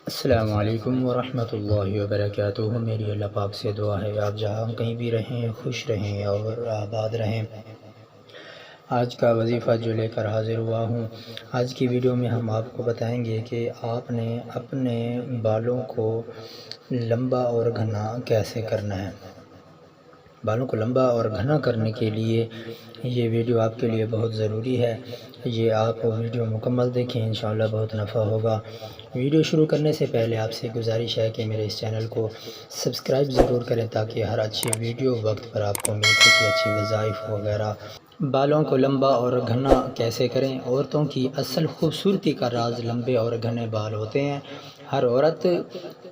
السلام علیکم ورحمۃ اللہ وبرکاتہ۔ میری اللہ پاک سے دعا ہے آپ جہاں کہیں بھی رہیں خوش رہیں اور آباد رہیں۔ آج کا وظیفہ جو لے کر حاضر ہوا ہوں، آج کی ویڈیو میں ہم آپ کو بتائیں گے کہ آپ نے اپنے بالوں کو لمبا اور گھنا کیسے کرنا ہے۔ بالوں کو لمبا اور گھنا کرنے کے لیے یہ ویڈیو آپ کے لیے بہت ضروری ہے۔ یہ آپ ویڈیو مکمل دیکھیں، انشاءاللہ بہت نفع ہوگا۔ ویڈیو شروع کرنے سے پہلے آپ سے گزارش ہے کہ میرے اس چینل کو سبسکرائب ضرور کریں تاکہ ہر اچھی ویڈیو وقت پر آپ کو مل سکے، اچھی وظائف وغیرہ۔ بالوں کو لمبا اور گھنا کیسے کریں؟ عورتوں کی اصل خوبصورتی کا راز لمبے اور گھنے بال ہوتے ہیں۔ ہر عورت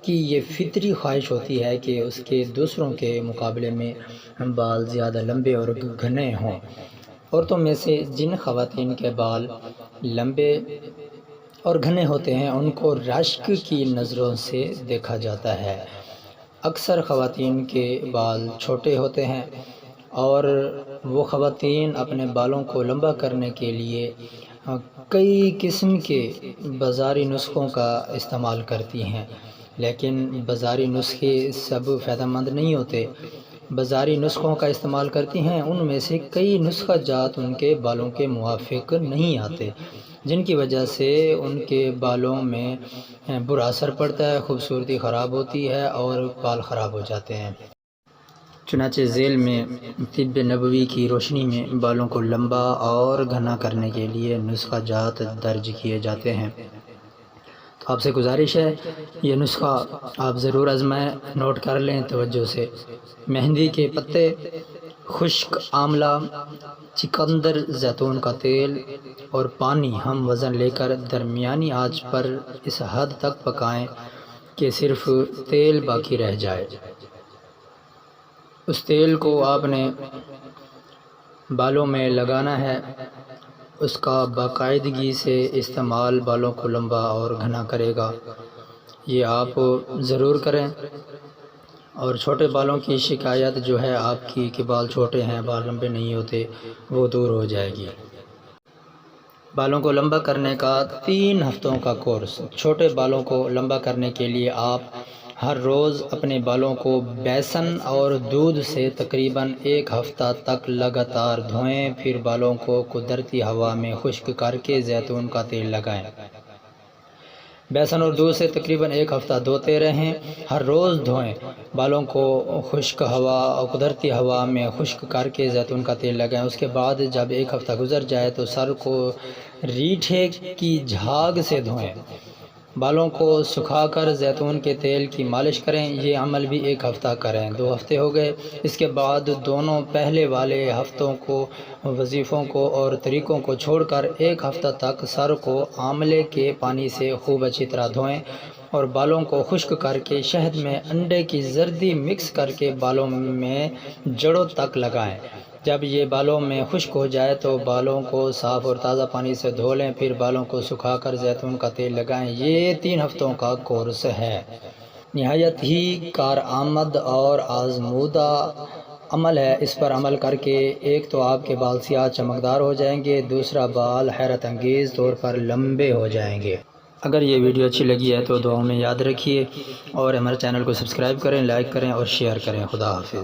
کی یہ فطری خواہش ہوتی ہے کہ اس کے دوسروں کے مقابلے میں بال زیادہ لمبے اور گھنے ہوں۔ عورتوں میں سے جن خواتین کے بال لمبے اور گھنے ہوتے ہیں ان کو رشک کی نظروں سے دیکھا جاتا ہے۔ اکثر خواتین کے بال چھوٹے ہوتے ہیں اور وہ خواتین اپنے بالوں کو لمبا کرنے کے لیے کئی قسم کے بازاری نسخوں کا استعمال کرتی ہیں، لیکن بازاری نسخے سب فائدہ مند نہیں ہوتے۔ بازاری نسخوں کا استعمال کرتی ہیں ان میں سے کئی نسخہ جات ان کے بالوں کے موافق نہیں آتے، جن کی وجہ سے ان کے بالوں میں برا اثر پڑتا ہے، خوبصورتی خراب ہوتی ہے اور بال خراب ہو جاتے ہیں۔ چنانچہ ذیل میں طب نبوی کی روشنی میں بالوں کو لمبا اور گھنا کرنے کے لیے نسخہ جات درج کیے جاتے ہیں۔ تو آپ سے گزارش ہے یہ نسخہ آپ ضرور آزمائیں، نوٹ کر لیں توجہ سے۔ مہندی کے پتے، خشک آملہ، چقندر، زیتون کا تیل اور پانی ہم وزن لے کر درمیانی آنچ پر اس حد تک پکائیں کہ صرف تیل باقی رہ جائے۔ اس تیل کو آپ نے بالوں میں لگانا ہے۔ اس کا باقاعدگی سے استعمال بالوں کو لمبا اور گھنا کرے گا۔ یہ آپ ضرور کریں اور چھوٹے بالوں کی شکایت جو ہے آپ کی کہ بال چھوٹے ہیں، بال لمبے نہیں ہوتے، وہ دور ہو جائے گی۔ بالوں کو لمبا کرنے کا 3 ہفتوں کا کورس۔ چھوٹے بالوں کو لمبا کرنے کے لیے آپ ہر روز اپنے بالوں کو بیسن اور دودھ سے تقریباً 1 ہفتہ تک لگاتار دھوئیں، پھر بالوں کو قدرتی ہوا میں خشک کر کے زیتون کا تیل لگائیں۔ بیسن اور دودھ سے تقریباً 1 ہفتہ دھوتے رہیں، ہر روز دھوئیں۔ بالوں کو خشک ہوا اور قدرتی ہوا میں خشک کر کے زیتون کا تیل لگائیں۔ اس کے بعد جب 1 ہفتہ گزر جائے تو سر کو ریٹھے کی جھاگ سے دھوئیں۔ بالوں کو سکھا کر زیتون کے تیل کی مالش کریں۔ یہ عمل بھی 1 ہفتہ کریں۔ 2 ہفتے ہو گئے۔ اس کے بعد دونوں پہلے والے ہفتوں کو، وظیفوں کو اور طریقوں کو چھوڑ کر 1 ہفتہ تک سر کو آملے کے پانی سے خوب اچھی طرح دھوئیں اور بالوں کو خشک کر کے شہد میں انڈے کی زردی مکس کر کے بالوں میں جڑوں تک لگائیں۔ جب یہ بالوں میں خشک ہو جائے تو بالوں کو صاف اور تازہ پانی سے دھو لیں، پھر بالوں کو سکھا کر زیتون کا تیل لگائیں۔ یہ 3 ہفتوں کا کورس ہے۔ نہایت ہی کارآمد اور آزمودہ عمل ہے۔ اس پر عمل کر کے ایک تو آپ کے بال سیاہ چمکدار ہو جائیں گے، دوسرا بال حیرت انگیز طور پر لمبے ہو جائیں گے۔ اگر یہ ویڈیو اچھی لگی ہے تو دعاؤں میں یاد رکھیے اور ہمارے چینل کو سبسکرائب کریں، لائک کریں اور شیئر کریں۔ خدا حافظ۔